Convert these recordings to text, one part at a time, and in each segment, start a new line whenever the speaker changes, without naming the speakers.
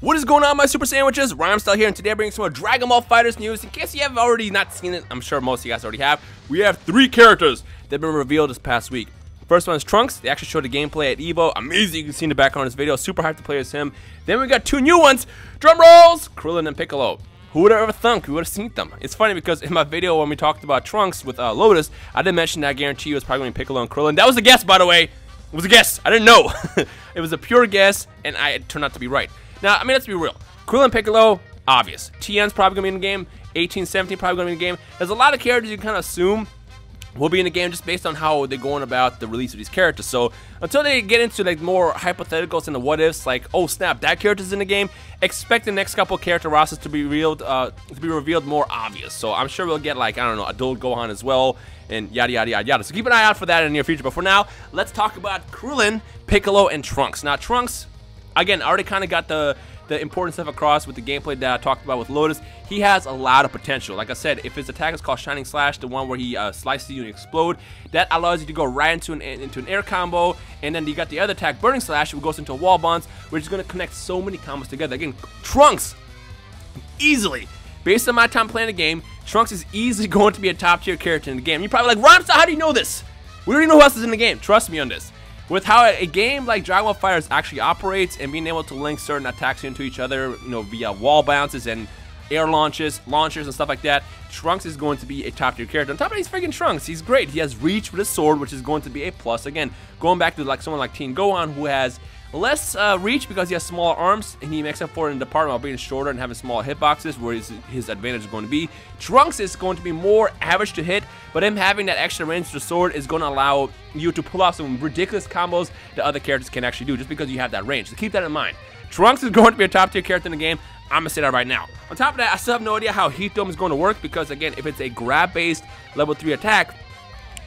What is going on, my super sandwiches? Rhymestyle here, and today I'm bringing some more Dragon Ball FighterZ news. In case you have already not seen it, I'm sure most of you guys already have. We have 3 characters that have been revealed this past week. First one is Trunks. They actually showed the gameplay at Evo. Amazing, you can see in the background of this video. Super hyped to play as him. Then we got 2 new ones. Drum rolls! Krillin and Piccolo. Who would have ever thunk? Who would have seen them? It's funny because in my video when we talked about Trunks with Lotus, I did mention that I guarantee you it was probably going to be Piccolo and Krillin. That was a guess, by the way. It was a guess. I didn't know. It was a pure guess, and it turned out to be right. Now, I mean, let's be real. Krillin Piccolo, obvious. Tian's probably going to be in the game. 18, 17 probably going to be in the game. There's a lot of characters you can kind of assume will be in the game just based on how they're going about the release of these characters. So until they get into like more hypotheticals and the what ifs, like, oh snap, that character's in the game, expect the next couple character rosters to be revealed more obvious. So I'm sure we'll get, like, I don't know, adult Gohan as well, and yada yada yada yada. So keep an eye out for that in the near future. But for now, let's talk about Krillin, Piccolo, and Trunks. Now Trunks, again, I already kind of got the important stuff across with the gameplay that I talked about with Lotus. He has a lot of potential. Like I said, if his attack is called Shining Slash, the one where he slices you and explode, that allows you to go right into an air combo. And then you got the other attack, Burning Slash, which goes into wall bounce, which is going to connect so many combos together. Again, Trunks, easily, based on my time playing the game, Trunks is easily going to be a top tier character in the game. You're probably like, Rhymestyle, how do you know this? We already know who else is in the game. Trust me on this. With how a game like Dragon Ball FighterZ actually operates and being able to link certain attacks into each other, you know, via wall bounces and air launchers and stuff like that, Trunks is going to be a top tier character. On top of that, he's freaking Trunks. He's great. He has reach with his sword, which is going to be a plus. Again, going back to like someone like Tian Gohan, who has less reach because he has smaller arms, and he makes up for it in the department while being shorter and having smaller hitboxes, where his advantage is going to be. Trunks is going to be more average to hit, but him having that extra range to the sword is going to allow you to pull off some ridiculous combos that other characters can actually do just because you have that range. So keep that in mind. Trunks is going to be a top tier character in the game. I'm going to say that right now. On top of that, I still have no idea how Heat Dome is going to work because, again, if it's a grab-based level 3 attack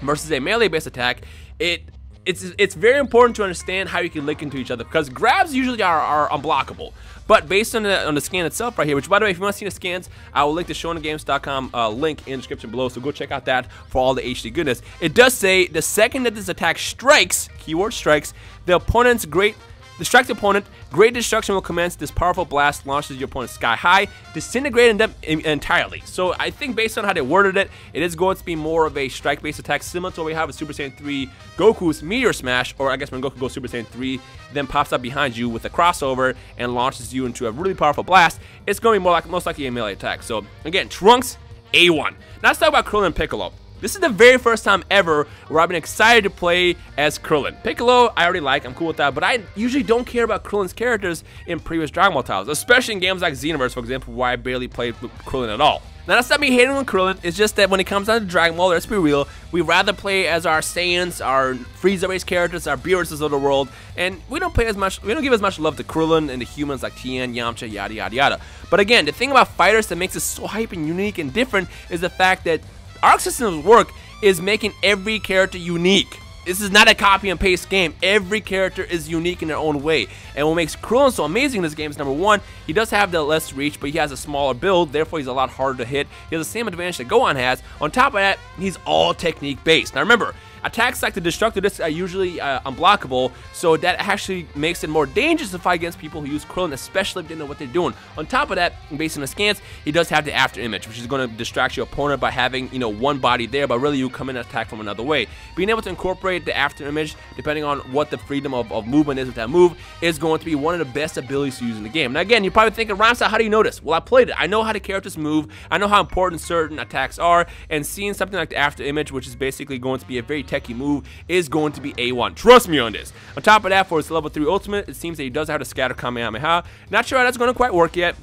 versus a melee-based attack, it's very important to understand how you can link into each other, because grabs usually are unblockable. But based on the scan itself right here, which, by the way, if you want to see the scans, I will link the showingthegames.com link in the description below, so go check out that for all the HD goodness. It does say the second that this attack strikes, keyword strikes, strikes the opponent, great destruction will commence. This powerful blast launches your opponent sky high, disintegrating them entirely. So I think based on how they worded it, it is going to be more of a strike-based attack, similar to what we have with Super Saiyan 3 Goku's Meteor Smash, or I guess when Goku goes Super Saiyan 3, then pops up behind you with a crossover and launches you into a really powerful blast. It's going to be more like, most likely a melee attack. So again, Trunks, A1. Now let's talk about Krillin and Piccolo. This is the very first time ever where I've been excited to play as Krillin. Piccolo, I already like, I'm cool with that, but I usually don't care about Krillin's characters in previous Dragon Ball titles, especially in games like Xenoverse, for example, where I barely played with Krillin at all. Now, that's not me hating on Krillin, it's just that when it comes down to Dragon Ball, let's be real, we rather play as our Saiyans, our Frieza-based characters, our Beerus's of the world, and we don't give as much love to Krillin and the humans like Tian, Yamcha, yada yada yada. But again, the thing about FighterZ that makes it so hype and unique and different is the fact that our system's work is making every character unique. This is not a copy and paste game. Every character is unique in their own way. And what makes Krillin so amazing in this game is, number one, he does have the less reach, but he has a smaller build, therefore he's a lot harder to hit. He has the same advantage that Gohan has. On top of that, he's all technique based. Now remember, attacks like the Destructive Disc are usually unblockable, so that actually makes it more dangerous to fight against people who use Krillin, especially if they know what they're doing. On top of that, based on the scans, he does have the After Image, which is going to distract your opponent by having, you know, one body there, but really you come in and attack from another way. Being able to incorporate the After Image, depending on what the freedom of movement is with that move, is going to be one of the best abilities to use in the game. Now again, you're probably thinking, Rhymestyle, how do you know this? Well, I played it. I know how the characters move. I know how important certain attacks are, and seeing something like the After Image, which is basically going to be a very techy move, is going to be A1. Trust me on this. On top of that, for his level 3 ultimate, it seems that he does have to scatter Kamehameha. Not sure how that's going to quite work yet.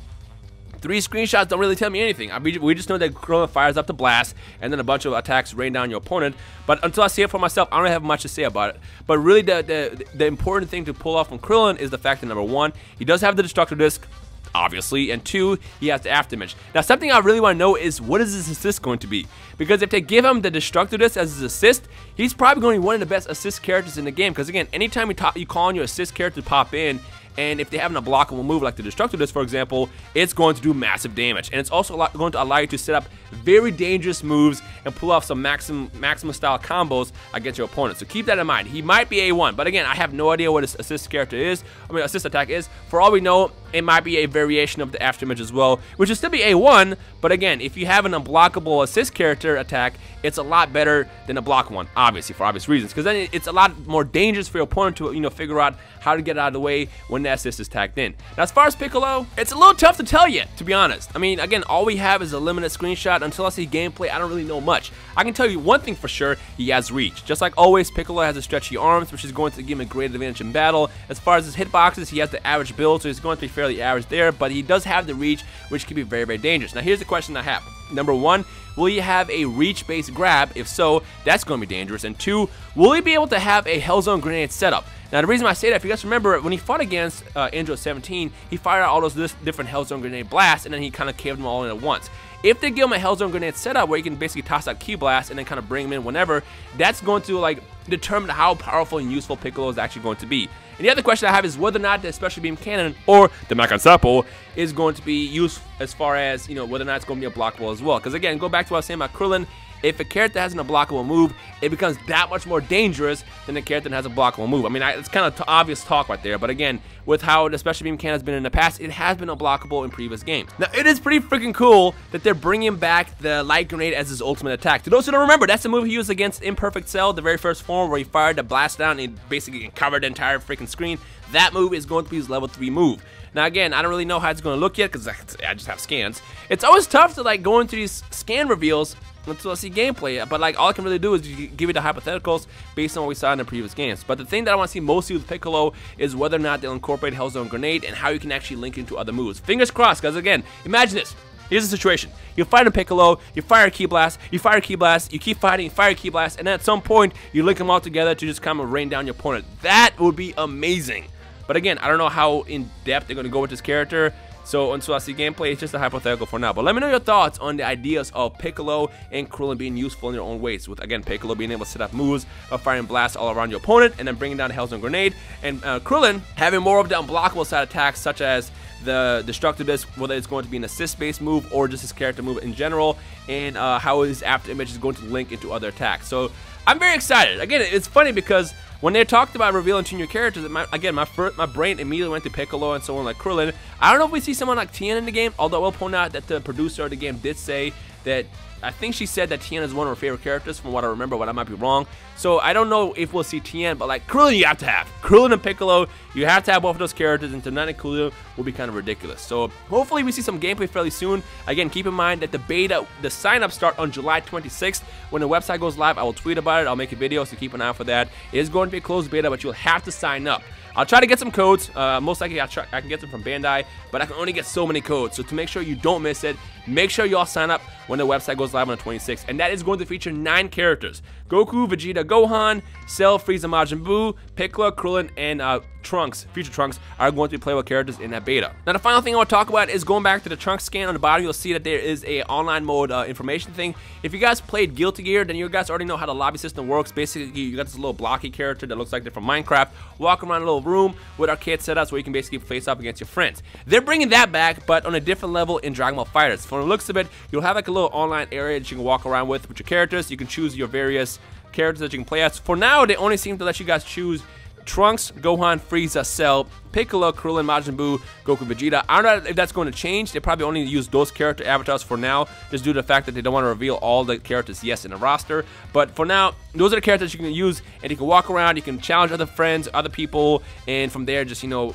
3 screenshots don't really tell me anything. We just know that Krillin fires up the blast, and then a bunch of attacks rain down your opponent. But until I see it for myself, I don't have much to say about it. But really, the important thing to pull off from Krillin is the fact that, number one, he does have the Destructive Disc, obviously, and 2, he has the After Image. Now, something I really want to know is, what is this assist going to be? because if they give him the destructiveness as his assist, he's probably going to be one of the best assist characters in the game, because again, anytime you call on your assist character to pop in, and if they have an unblockable move like the destructiveness, for example, it's going to do massive damage. And it's also going to allow you to set up very dangerous moves and pull off some maximum style combos against your opponent. So keep that in mind. He might be A1, but again, I have no idea what his assist character is. Assist attack is. For all we know, it might be a variation of the afterimage as well, which will still be A1, but again, if you have an unblockable assist character attack, it's a lot better than a block one, obviously, for obvious reasons, because then it's a lot more dangerous for your opponent to, you know, figure out how to get out of the way when that assist is tagged in. Now, as far as Piccolo, it's a little tough to tell yet, to be honest. I mean, again, all we have is a limited screenshot. Until I see gameplay, I don't really know much. I can tell you one thing for sure, he has reach. Just like always, Piccolo has a stretchy arms, which is going to give him a great advantage in battle. As far as his hitboxes, he has the average build, so he's going to be fairly average there, but he does have the reach, which can be very, very dangerous. Now, here's the question I have. Number one, will he have a reach-based grab? If so, that's going to be dangerous. And two, will he be able to have a Hellzone grenade setup? Now, the reason I say that, if you guys remember, when he fought against Android 17, he fired out all those different Hellzone grenade blasts, and then he kind of caved them all in at once. If they give him a Hellzone grenade setup where you can basically toss out Ki Blast and then kind of bring him in whenever, that's going to like determine how powerful and useful Piccolo is actually going to be. And the other question I have is whether or not the Special Beam Cannon or the Escoppo is going to be used as far as, you know, whether or not it's going to be a blockable as well. Because again, go back to what I was saying about Krillin. If a character has an unblockable move, it becomes that much more dangerous than a character that has a blockable move. I mean, it's kind of obvious talk right there, but again, with how the Special Beam Cannon has been in the past, it has been unblockable in previous games. Now, it is pretty freaking cool that they're bringing back the Light Grenade as his ultimate attack. To those who don't remember, that's the move he used against Imperfect Cell, the very first form, where he fired the blast down and basically covered the entire freaking screen. That move is going to be his level 3 move. Now, again, I don't really know how it's going to look yet, because I just have scans. It's always tough to like go into these scan reveals until I see gameplay, but like all I can really do is give you the hypotheticals based on what we saw in the previous games. But the thing that I want to see mostly with Piccolo is whether or not they'll incorporate Hellzone Grenade and how you can actually link into other moves. Fingers crossed, because again, imagine this. Here's the situation. You fight a Piccolo, you fire a Ki Blast, you fire a Ki Blast, you keep fighting, you fire a Ki Blast, and then at some point, you link them all together to just kind of rain down your opponent. That would be amazing. But again, I don't know how in-depth they're going to go with this character. So until I see gameplay, it's just a hypothetical for now. But let me know your thoughts on the ideas of Piccolo and Krillin being useful in their own ways. With, again, Piccolo being able to set up moves of firing blasts all around your opponent and then bringing down the Hellzone Grenade. And Krillin having more of the unblockable side attacks, such as the destructiveness, whether it's going to be an assist-based move or just his character move in general. And how his after image is going to link into other attacks. So I'm very excited. Again, it's funny because when they talked about revealing 2 new characters, my brain immediately went to Piccolo and someone like Krillin. I don't know if we see someone like Tian in the game, although I will point out that the producer of the game did say that, I think she said that Tian is one of her favorite characters from what I remember, but I might be wrong. So I don't know if we'll see Tian, but like Krillin you have to have. Krillin and Piccolo, you have to have both of those characters, and to not include them will be kind of ridiculous. So hopefully we see some gameplay fairly soon. Again, keep in mind that the sign-ups start on July 26th. When the website goes live, I will tweet about it. I'll make a video, so keep an eye out for that. It is going to be a closed beta, but you'll have to sign up. I'll try to get some codes. Most likely I can get them from Bandai, but I can only get so many codes. So to make sure you don't miss it, make sure you all sign up when the website goes live on the 26th. And that is going to feature 9 characters. Goku, Vegeta, Gohan, Cell, Frieza, Majin Buu, Piccolo, Krillin, and Trunks, future Trunks, are going to be playable characters in that beta. Now, the final thing I want to talk about is going back to the Trunks scan. On the bottom, you'll see that there is a online mode information thing. If you guys played Guilty Gear, then you guys already know how the lobby system works. Basically, you got this little blocky character that looks like they're from Minecraft, walk around a little room with arcade setups where you can basically face up against your friends. They're bringing that back, but on a different level in Dragon Ball FighterZ. From the looks of it, you'll have like a little online area that you can walk around with your characters. You can choose your various characters that you can play as. For now, they only seem to let you guys choose Trunks, Gohan, Frieza, Cell, Piccolo, Krillin, Majin Buu, Goku, Vegeta. I don't know if that's going to change. They probably only use those character avatars for now, just due to the fact that they don't want to reveal all the characters, yes, in the roster. But for now, those are the characters you can use, and you can walk around, you can challenge other friends, other people, and from there, just, you know,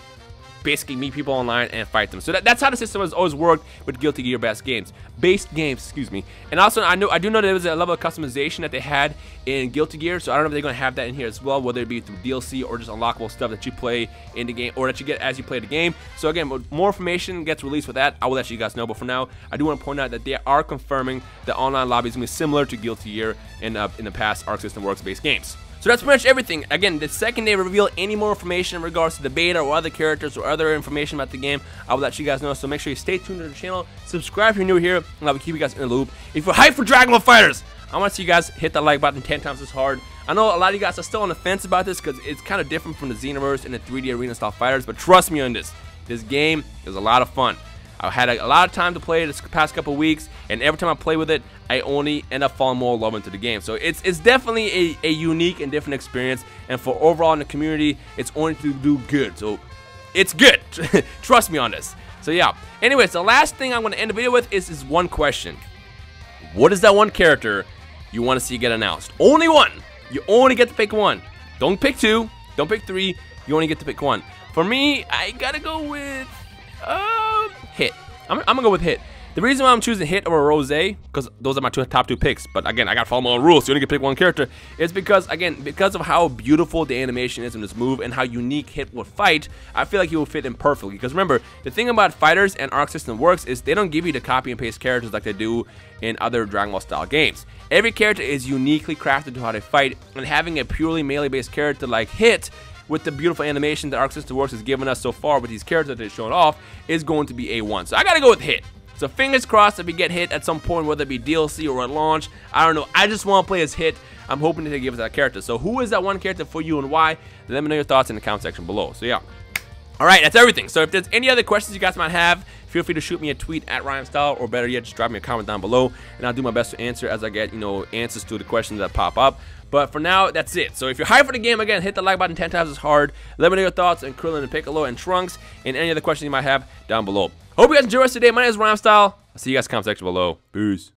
basically meet people online and fight them. So that's how the system has always worked with Guilty Gear based games, excuse me. And also, I do know there was a level of customization that they had in Guilty Gear, so I don't know if they're going to have that in here as well, whether it be through DLC or just unlockable stuff that you play in the game, or that you get as you play the game. So again, when more information gets released with that, I will let you guys know. But for now, I do want to point out that they are confirming the online lobby is going to be similar to Guilty Gear in the past Arc System Works based games. So that's pretty much everything. Again, the second they reveal any more information in regards to the beta or other characters or other information about the game, I will let you guys know. So make sure you stay tuned to the channel, subscribe if you're new here, and I will keep you guys in the loop. If you're hyped for Dragon Ball FighterZ, I want to see you guys hit that like button 10 times as hard. I know a lot of you guys are still on the fence about this because it's kind of different from the Xenoverse and the 3D arena style fighters, but trust me on this. This game is a lot of fun. I've had a lot of time to play it this past couple weeks, and every time I play with it, I only end up falling more in love into the game. So it's definitely a unique and different experience, and for overall in the community, it's only to do good. So it's good. Trust me on this. So yeah. Anyways, the last thing I'm going to end the video with is this one question. What is that one character you want to see get announced? Only one. You only get to pick one. Don't pick two. Don't pick three. You only get to pick one. For me, I gotta go with Hit. I'm gonna go with Hit. The reason why I'm choosing Hit over Rose, because those are my top two picks, but again, I gotta follow my own rules, so you only get to pick one character, is because, again, because of how beautiful the animation is in this move and how unique Hit will fight, I feel like he will fit in perfectly. Because remember, the thing about fighters and Arc System works is they don't give you the copy and paste characters like they do in other Dragon Ball style games. Every character is uniquely crafted to how they fight, and having a purely melee based character like Hit, with the beautiful animation that Arc System Works has given us so far with these characters that they've shown off, is going to be A1. So I gotta go with Hit. So fingers crossed if we get Hit at some point, whether it be DLC or at launch. I don't know. I just want to play as Hit. I'm hoping they give us that character. So who is that one character for you and why? Let me know your thoughts in the comment section below. So yeah. Alright, that's everything. So if there's any other questions you guys might have, feel free to shoot me a tweet at Rhymestyle, or better yet, just drop me a comment down below, and I'll do my best to answer as I get, answers to the questions that pop up. But for now, that's it. So if you're hyped for the game, again, hit the like button 10 times as hard. Let me know your thoughts on Crillin and Piccolo and Trunks, and any other questions you might have down below. Hope you guys enjoy the rest of the day. My name is Rhymestyle. I'll see you guys in the comment section below. Peace.